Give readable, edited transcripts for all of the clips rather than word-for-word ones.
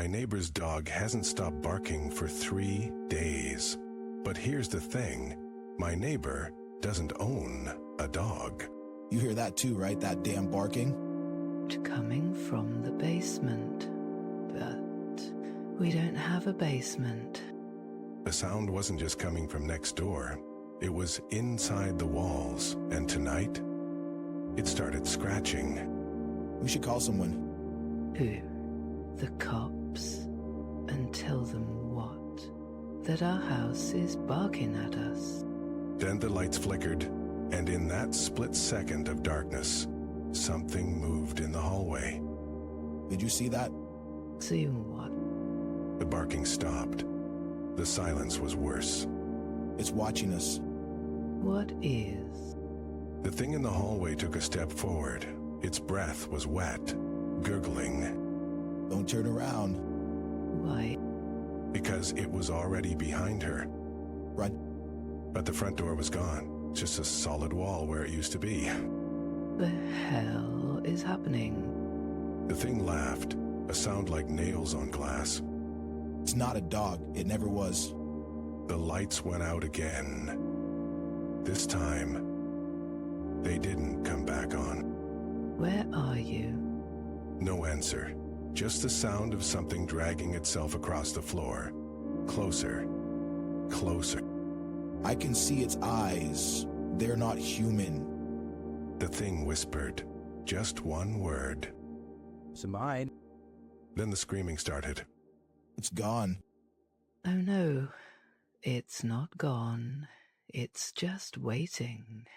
My neighbor's dog hasn't stopped barking for 3 days. But here's the thing, my neighbor doesn't own a dog. You hear that too, right? That damn barking? Coming from the basement, but we don't have a basement. The sound wasn't just coming from next door. It was inside the walls, and tonight, it started scratching. We should call someone. Who? The cops? And tell them what? That our house is barking at us. Then the lights flickered, and in that split second of darkness, something moved in the hallway. Did you see that? See what? The barking stopped. The silence was worse. It's watching us. What is? The thing in the hallway took a step forward. Its breath was wet, gurgling. Don't turn around. Why? Because it was already behind her. Run. But the front door was gone. Just a solid wall where it used to be. The hell is happening? The thing laughed, a sound like nails on glass. It's not a dog. It never was. The lights went out again. This time, they didn't come back on. Where are you? No answer. Just the sound of something dragging itself across the floor. Closer. Closer. I can see its eyes. They're not human. The thing whispered. Just one word. So mine. Then the screaming started. It's gone. Oh no, it's not gone. It's just waiting.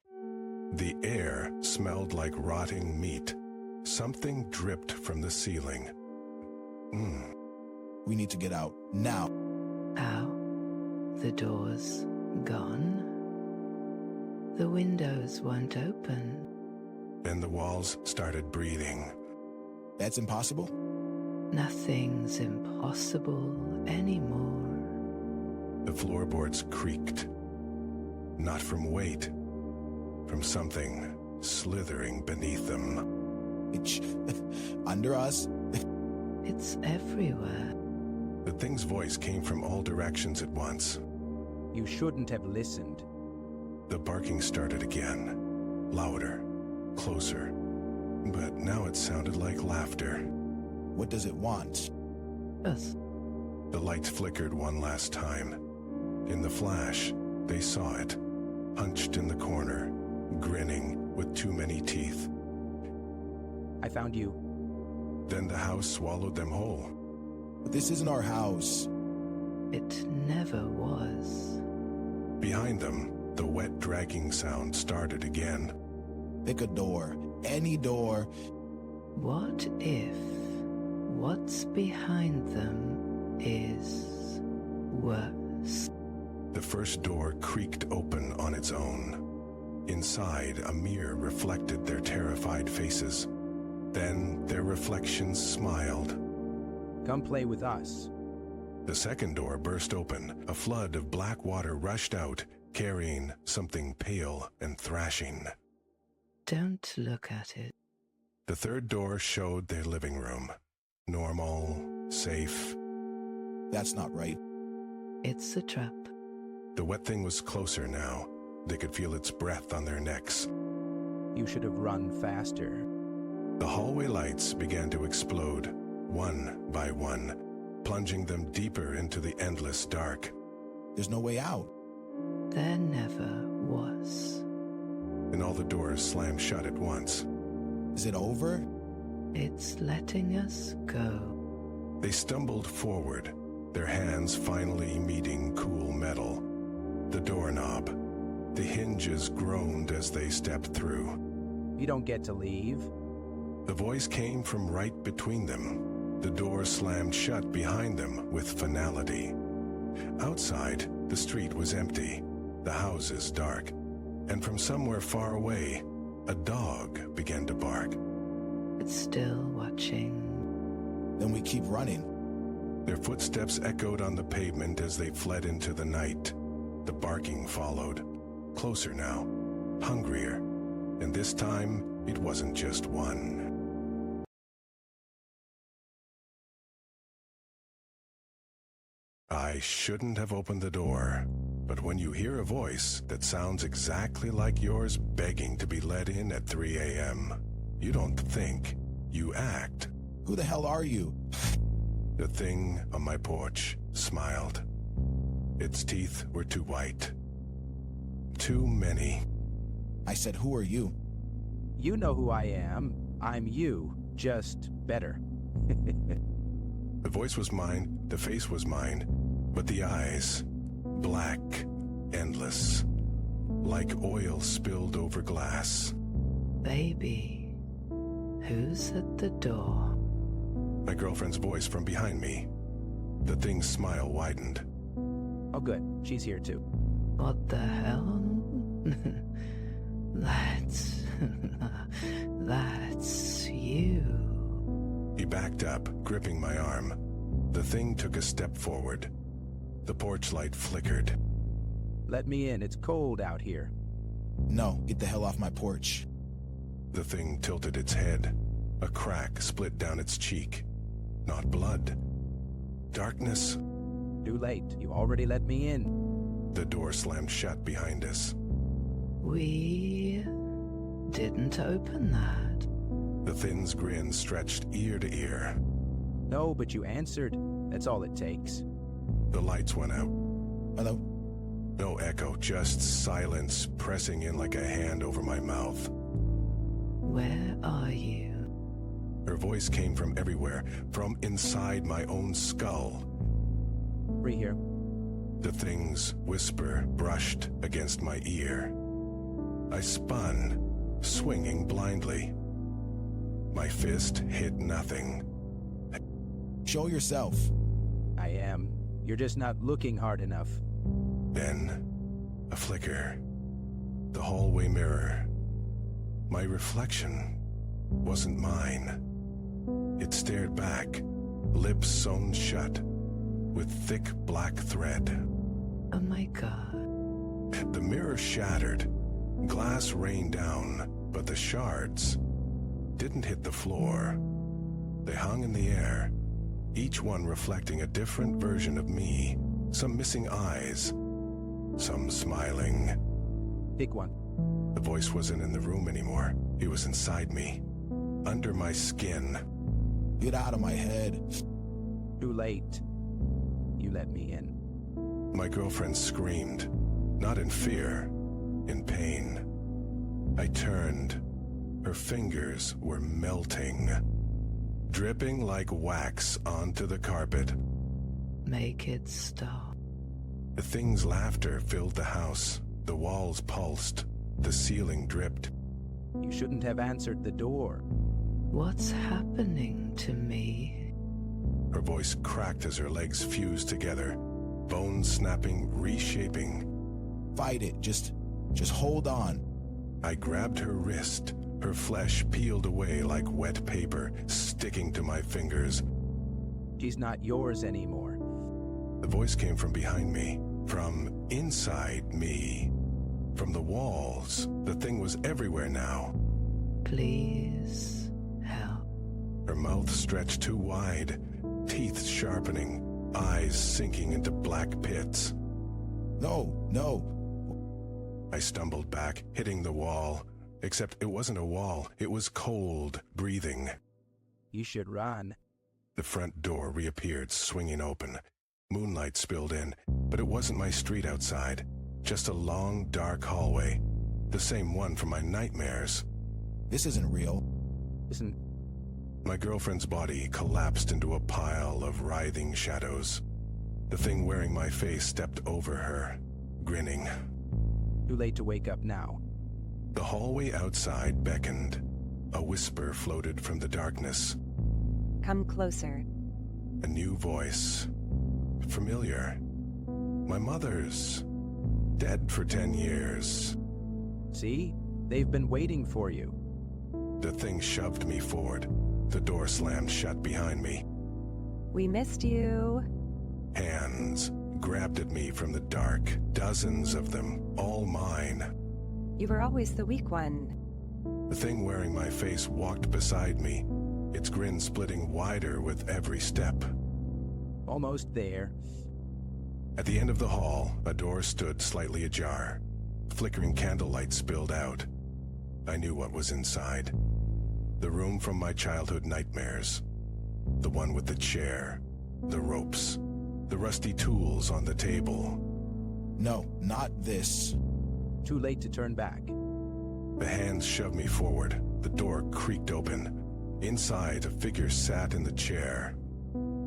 The air smelled like rotting meat. Something dripped from the ceiling. We need to get out. Now. How? The door's gone? The windows won't open. Then the walls started breathing. That's impossible? Nothing's impossible anymore. The floorboards creaked. Not from weight, from something slithering beneath them. It's under us? It's everywhere. The thing's voice came from all directions at once. You shouldn't have listened. The barking started again, louder, closer. But now it sounded like laughter. What does it want? Us. The lights flickered one last time. In the flash, they saw it, hunched in the corner, grinning with too many teeth. I found you. Then the house swallowed them whole. But this isn't our house. It never was. Behind them, the wet dragging sound started again. Pick a door. Any door. What if what's behind them is worse? The first door creaked open on its own. Inside, a mirror reflected their terrified faces. Then their reflections smiled. Come play with us. The second door burst open. A flood of black water rushed out, carrying something pale and thrashing. Don't look at it. The third door showed their living room. Normal, safe. That's not right. It's a trap. The wet thing was closer now. They could feel its breath on their necks. You should have run faster. The hallway lights began to explode, one by one, plunging them deeper into the endless dark. There's no way out. There never was. And all the doors slammed shut at once. Is it over? It's letting us go. They stumbled forward, their hands finally meeting cool metal. The doorknob. The hinges groaned as they stepped through. You don't get to leave. The voice came from right between them. The door slammed shut behind them with finality. Outside, the street was empty, the houses dark, and from somewhere far away, a dog began to bark. It's still watching. Then we keep running. Their footsteps echoed on the pavement as they fled into the night. The barking followed. Closer now, hungrier, and this time it wasn't just one. I shouldn't have opened the door. But when you hear a voice that sounds exactly like yours begging to be let in at 3 a.m., you don't think, you act. Who the hell are you? The thing on my porch smiled. Its teeth were too white. Too many. I said, who are you? You know who I am. I'm you, just better. The voice was mine, the face was mine, but the eyes, black, endless, like oil spilled over glass. Baby, who's at the door? My girlfriend's voice from behind me. The thing's smile widened. Oh good, she's here too. What the hell? That's you. He backed up, gripping my arm. The thing took a step forward. The porch light flickered. Let me in, it's cold out here. No, get the hell off my porch. The thing tilted its head. A crack split down its cheek. Not blood. Darkness. Too late, you already let me in. The door slammed shut behind us. We didn't open that. The thing's grin stretched ear to ear. No, but you answered. That's all it takes. The lights went out. Hello? No echo, just silence pressing in like a hand over my mouth. Where are you? Her voice came from everywhere, from inside my own skull. Free here. The thing's whisper brushed against my ear. I spun, swinging blindly. My fist hit nothing. Show yourself. I am. You're just not looking hard enough. Then, a flicker. The hallway mirror. My reflection wasn't mine. It stared back, lips sewn shut, with thick black thread. Oh my God. The mirror shattered. Glass rained down, but the shards didn't hit the floor. They hung in the air, each one reflecting a different version of me. Some missing eyes, some smiling. Pick one. The voice wasn't in the room anymore. It was inside me, under my skin. Get out of my head. Too late. You let me in. My girlfriend screamed, not in fear, in pain. I turned. Her fingers were melting, dripping like wax onto the carpet. Make it stop. The thing's laughter filled the house. The walls pulsed. The ceiling dripped. You shouldn't have answered the door. What's happening to me? Her voice cracked as her legs fused together, bones snapping, reshaping. Fight it. Just hold on. I grabbed her wrist. Her flesh peeled away like wet paper, sticking to my fingers. She's not yours anymore. The voice came from behind me, from inside me. From the walls. The thing was everywhere now. Please help. Her mouth stretched too wide, teeth sharpening, eyes sinking into black pits. No. I stumbled back, hitting the wall. Except it wasn't a wall. It was cold, breathing. You should run. The front door reappeared, swinging open. Moonlight spilled in, but it wasn't my street outside. Just a long, dark hallway. The same one from my nightmares. This isn't real. Listen, My girlfriend's body collapsed into a pile of writhing shadows. The thing wearing my face stepped over her, grinning. too late to wake up now. The hallway outside beckoned. A whisper floated from the darkness. Come closer. A new voice. Familiar. My mother's. Dead for 10 years. See? They've been waiting for you. The thing shoved me forward. The door slammed shut behind me. We missed you. Hands grabbed at me from the dark. Dozens of them, all mine. You were always the weak one. The thing wearing my face walked beside me, its grin splitting wider with every step. Almost there. At the end of the hall, a door stood slightly ajar. Flickering candlelight spilled out. I knew what was inside. The room from my childhood nightmares. The one with the chair, the ropes, the rusty tools on the table. No, not this. Too late to turn back. The hands shoved me forward. The door creaked open. Inside, a figure sat in the chair.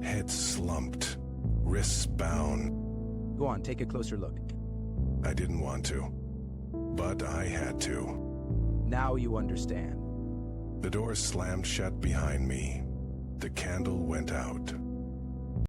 Head slumped, wrists bound. Go on, take a closer look. I didn't want to, but I had to. Now you understand. The door slammed shut behind me. The candle went out.